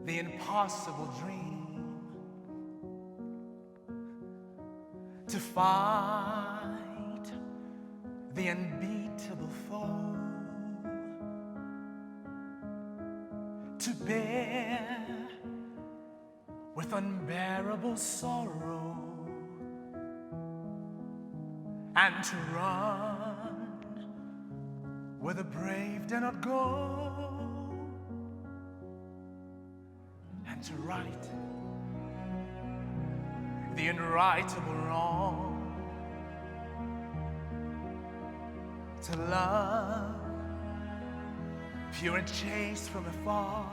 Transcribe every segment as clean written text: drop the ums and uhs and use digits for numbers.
the impossible dream, to fight the unbeatable foe, to bear with unbearable sorrow, and to run where the brave dare not go, and to right the unrightable wrong, to love pure and chaste from afar,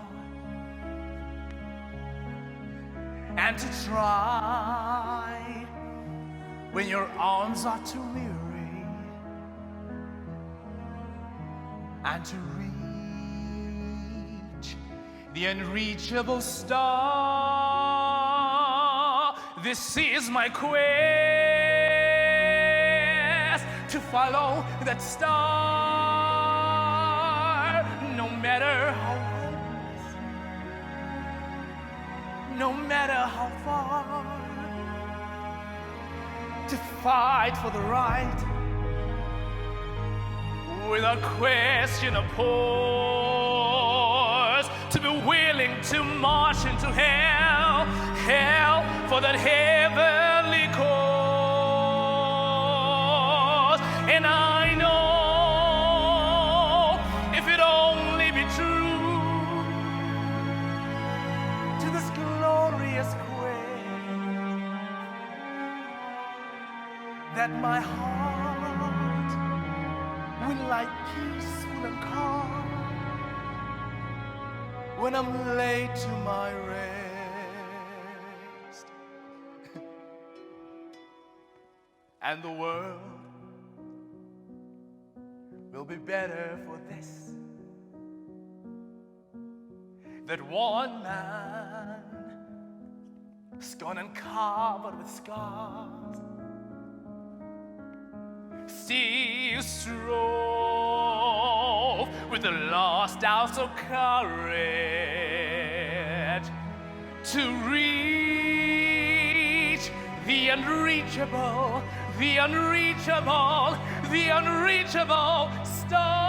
and to try when your arms are too weary, and to reach the unreachable star. This is my quest, to follow that star, no matter how hopeless, no matter how far, to fight for the right without question or pause, to be willing to march into hell, hell for that heavenly cause. And I know if it only be true to this glorious quest, that my heart will lie peaceful and calm when I'm laid to my rest. And the world will be better for this, that one man scorned and covered with scars still strove with the lost ounce of courage to reach the unreachable, the unreachable, the unreachable star.